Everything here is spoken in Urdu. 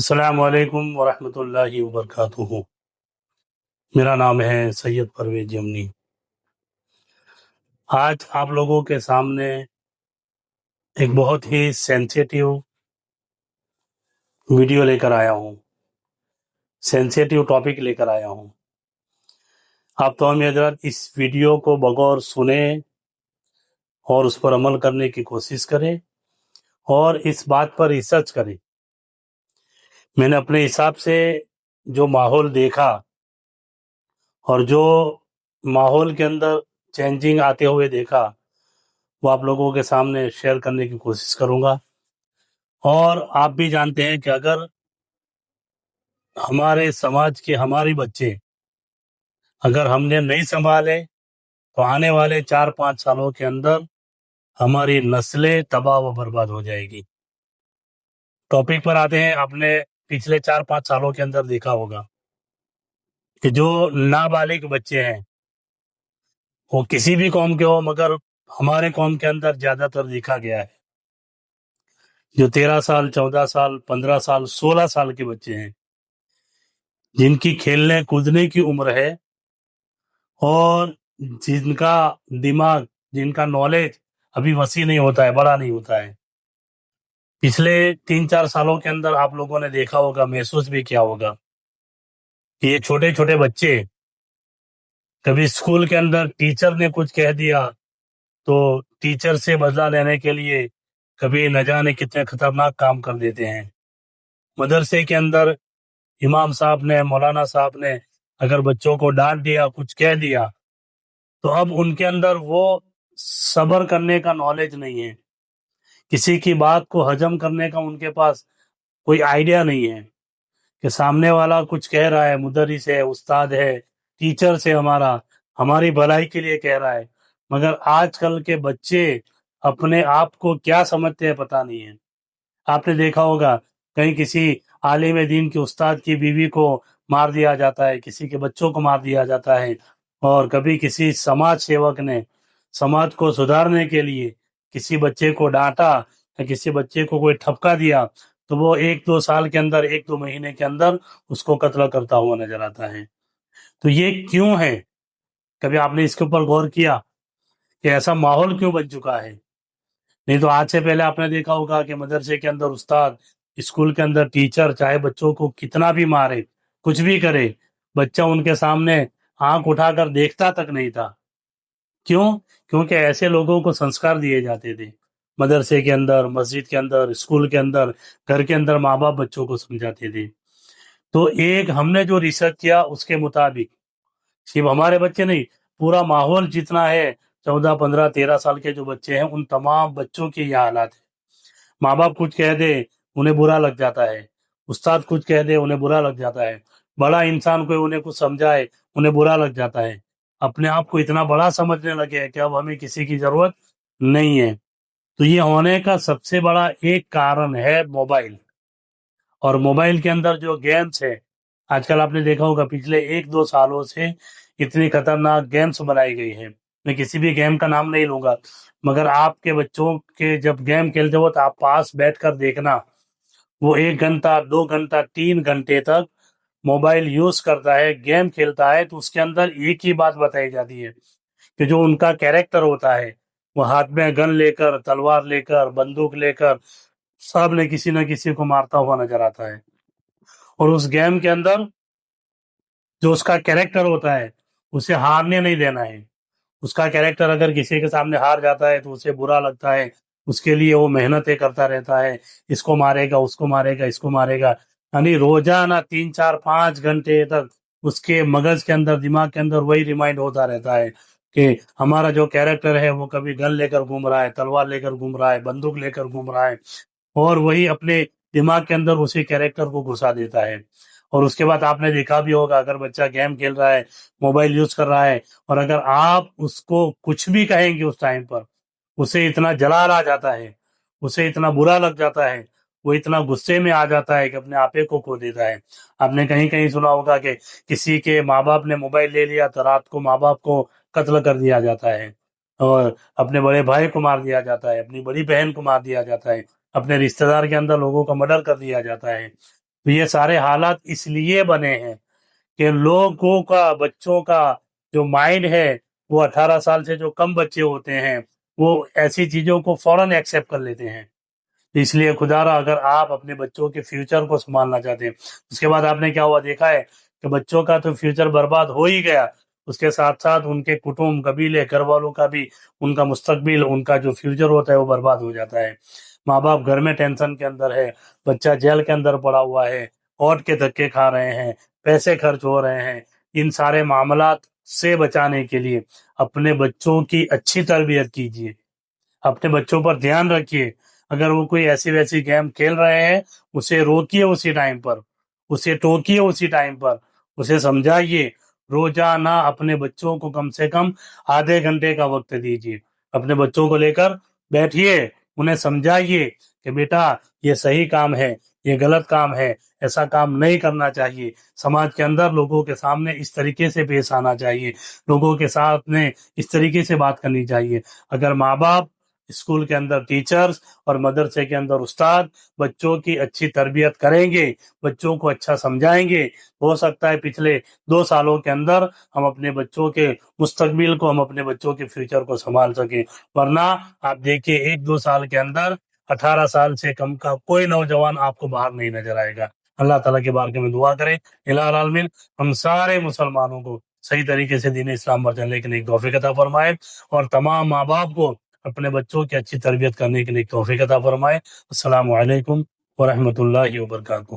السلام علیکم ورحمۃ اللہ وبرکاتہ۔ میرا نام ہے سید پرویز یمنی۔ آج آپ لوگوں کے سامنے ایک بہت ہی سینسیٹیو ویڈیو لے کر آیا ہوں، سینسیٹیو ٹاپک لے کر آیا ہوں۔ آپ تمام حضرات اس ویڈیو کو بغور سنیں اور اس پر عمل کرنے کی کوشش کریں اور اس بات پر ریسرچ کریں۔ میں نے اپنے حساب سے جو ماحول دیکھا اور جو ماحول کے اندر چینجنگ آتے ہوئے دیکھا وہ آپ لوگوں کے سامنے شیئر کرنے کی کوشش کروں گا۔ اور آپ بھی جانتے ہیں کہ اگر ہمارے سماج کے ہمارے بچے اگر ہم نے نہیں سنبھالے تو آنے والے 4-5 سالوں کے اندر ہماری نسلیں تباہ و برباد ہو جائے گی۔ ٹاپک پر آتے ہیں۔ آپ نے پچھلے 4-5 سالوں کے اندر دیکھا ہوگا کہ جو نابالغ بچے ہیں وہ کسی بھی قوم کے ہو، مگر ہمارے قوم کے اندر زیادہ تر دیکھا گیا ہے جو 13 سال 14 سال 15 سال 16 سال کے بچے ہیں، جن کی کھیلنے کودنے کی عمر ہے اور جن کا دماغ، جن کا نالج ابھی وسیع نہیں ہوتا ہے، بڑا نہیں ہوتا ہے۔ پچھلے 3-4 سالوں کے اندر آپ لوگوں نے دیکھا ہوگا، محسوس بھی کیا ہوگا کہ یہ چھوٹے چھوٹے بچے کبھی اسکول کے اندر ٹیچر نے کچھ کہہ دیا تو ٹیچر سے بدلہ لینے کے لیے کبھی نہ جانے کتنے خطرناک کام کر دیتے ہیں۔ مدرسے کے اندر امام صاحب نے، مولانا صاحب نے اگر بچوں کو ڈانٹ دیا، کچھ کہہ دیا، تو اب ان کے اندر وہ صبر کرنے کا نالج نہیں ہے، کسی کی بات کو ہضم کرنے کا ان کے پاس کوئی آئیڈیا نہیں ہے کہ سامنے والا کچھ کہہ رہا ہے، مدرس ہے، استاد ہے، ٹیچر سے ہماری بھلائی کے لیے کہہ رہا ہے، مگر آج کل کے بچے اپنے آپ کو کیا سمجھتے ہیں پتہ نہیں ہے۔ آپ نے دیکھا ہوگا کہیں کسی عالم دین کے استاد کی بیوی کو مار دیا جاتا ہے، کسی کے بچوں کو مار دیا جاتا ہے، اور کبھی کسی سماج سیوک نے سماج کو سدھارنے کے لیے کسی بچے کو ڈانٹا یا کسی بچے کو کوئی ٹھپکا دیا تو وہ 1-2 سال کے اندر، 1-2 مہینے کے اندر اس کو قتل کرتا ہوا نظر آتا ہے۔ تو یہ کیوں ہے؟ کبھی آپ نے اس کے اوپر غور کیا کہ ایسا ماحول کیوں بن چکا ہے؟ نہیں تو آج سے پہلے آپ نے دیکھا ہوگا کہ مدرسے کے اندر استاد، اسکول کے اندر ٹیچر چاہے بچوں کو کتنا بھی مارے، کچھ بھی کرے، بچہ ان کے سامنے آنکھ اٹھا کر دیکھتا تک نہیں تھا۔ کیوں؟ کیونکہ ایسے لوگوں کو سنسکار دیے جاتے تھے۔ مدرسے کے اندر، مسجد کے اندر، اسکول کے اندر، گھر کے اندر ماں باپ بچوں کو سمجھاتے تھے۔ تو ایک ہم نے جو ریسرچ کیا اس کے مطابق صرف ہمارے بچے نہیں، پورا ماحول جتنا ہے، 14 15 13 سال کے جو بچے ہیں، ان تمام بچوں کے یہ حالات ہیں۔ ماں باپ کچھ کہہ دے انہیں برا لگ جاتا ہے، استاد کچھ کہہ دے انہیں برا لگ جاتا ہے، بڑا انسان کوئی انہیں کچھ سمجھائے انہیں برا لگ جاتا ہے۔ اپنے آپ کو اتنا بڑا سمجھنے لگے کہ اب ہمیں کسی کی ضرورت نہیں ہے۔ تو یہ ہونے کا سب سے بڑا ایک کارن ہے موبائل، اور موبائل کے اندر جو گیمز ہے، آج کل آپ نے دیکھا ہوگا پچھلے 1-2 سالوں سے اتنی خطرناک گیمز بنائی گئی ہیں۔ میں کسی بھی گیم کا نام نہیں لوں گا، مگر آپ کے بچوں کے جب گیم کھیلتے ہو تو آپ پاس بیٹھ کر دیکھنا، وہ 1 گھنٹہ 2 گھنٹہ 3 گھنٹے تک موبائل یوز کرتا ہے، گیم کھیلتا ہے، تو اس کے اندر ایک ہی بات بتائی جاتی ہے کہ جو ان کا کیریکٹر ہوتا ہے، وہ ہاتھ میں گن لے کر، تلوار لے کر، بندوق لے کر سب نے کسی نہ کسی کو مارتا ہوا نظر آتا ہے۔ اور اس گیم کے اندر جو اس کا کیریکٹر ہوتا ہے اسے ہارنے نہیں دینا ہے۔ اس کا کیریکٹر اگر کسی کے سامنے ہار جاتا ہے تو اسے برا لگتا ہے، اس کے لیے وہ محنتیں کرتا رہتا ہے، اس کو مارے گا، اس کو مارے گا، اس کو مارے گا، یعنی روزانہ 3 4 5 گھنٹے تک اس کے مغز کے اندر، دماغ کے اندر وہی ریمائنڈ ہوتا رہتا ہے کہ ہمارا جو کیریکٹر ہے وہ کبھی گن لے کر گھوم رہا ہے، تلوار لے کر گھوم رہا ہے، بندوق لے کر گھوم رہا ہے، اور وہی اپنے دماغ کے اندر اسی کیریکٹر کو گھسا دیتا ہے۔ اور اس کے بعد آپ نے دیکھا بھی ہوگا اگر بچہ گیم کھیل رہا ہے، موبائل یوز کر رہا ہے، اور اگر آپ اس کو کچھ بھی کہیں گے اس ٹائم پر، اسے اتنا جلال آ جاتا ہے، اسے اتنا برا لگ جاتا ہے، وہ اتنا غصے میں آ جاتا ہے کہ اپنے آپے کو کھو دیتا ہے۔ آپ نے کہیں کہیں سنا ہوگا کہ کسی کے ماں باپ نے موبائل لے لیا تو رات کو ماں باپ کو قتل کر دیا جاتا ہے، اور اپنے بڑے بھائی کو مار دیا جاتا ہے، اپنی بڑی بہن کو مار دیا جاتا ہے، اپنے رشتہ دار کے اندر لوگوں کا مرڈر کر دیا جاتا ہے۔ تو یہ سارے حالات اس لیے بنے ہیں کہ لوگوں کا، بچوں کا جو مائنڈ ہے وہ 18 سال سے جو کم بچے ہوتے ہیں وہ ایسی چیزوں کو فوراً ایکسیپٹ کر لیتے ہیں۔ اس لیے خدا را اگر آپ اپنے بچوں کے فیوچر کو سنبھالنا چاہتے ہیں، اس کے بعد آپ نے کیا ہوا دیکھا ہے کہ بچوں کا تو فیوچر برباد ہو ہی گیا، اس کے ساتھ ساتھ ان کے کٹمب، قبیلے، گھر والوں کا بھی، ان کا مستقبل، ان کا جو فیوچر ہوتا ہے وہ برباد ہو جاتا ہے۔ ماں باپ گھر میں ٹینشن کے اندر ہے، بچہ جیل کے اندر پڑا ہوا ہے، کورٹ کے دھکے کھا رہے ہیں، پیسے خرچ ہو رہے ہیں۔ ان سارے معاملات سے بچانے کے لیے اپنے بچوں کی اچھی تربیت کیجیے، اپنے بچوں پر دھیان رکھیے۔ اگر وہ کوئی ایسی ویسی گیم کھیل رہے ہیں اسے روکیے اسی ٹائم پر، اسے ٹوکیے اسی ٹائم پر، اسے سمجھائیے۔ روزانہ اپنے بچوں کو کم سے کم آدھے گھنٹے کا وقت دیجیے، اپنے بچوں کو لے کر بیٹھیے، انہیں سمجھائیے کہ بیٹا یہ صحیح کام ہے، یہ غلط کام ہے، ایسا کام نہیں کرنا چاہیے۔ سماج کے اندر لوگوں کے سامنے اس طریقے سے پیش آنا چاہیے، لوگوں کے ساتھ میں اس طریقے سے بات کرنی چاہیے۔ اگر ماں باپ، اسکول کے اندر ٹیچرز اور مدرسے کے اندر استاد بچوں کی اچھی تربیت کریں گے، بچوں کو اچھا سمجھائیں گے، ہو سکتا ہے پچھلے 2 سالوں کے اندر ہم اپنے بچوں کے مستقبل کو، ہم اپنے بچوں کے فیوچر کو سنبھال سکیں۔ ورنہ آپ دیکھیے 1-2 سال کے اندر 18 سال سے کم کا کوئی نوجوان آپ کو باہر نہیں نظر آئے گا۔ اللہ تعالیٰ کے بارے میں دعا کریں، الہ العالمین ہم سارے مسلمانوں کو صحیح طریقے سے دین اسلام پر چلنے کے لیے توفیق عطا فرمائے، اور تمام ماں باپ کو اپنے بچوں کی اچھی تربیت کرنے کے لیے توفیق عطا فرمائے۔ السلام علیکم ورحمۃ اللہ وبرکاتہ۔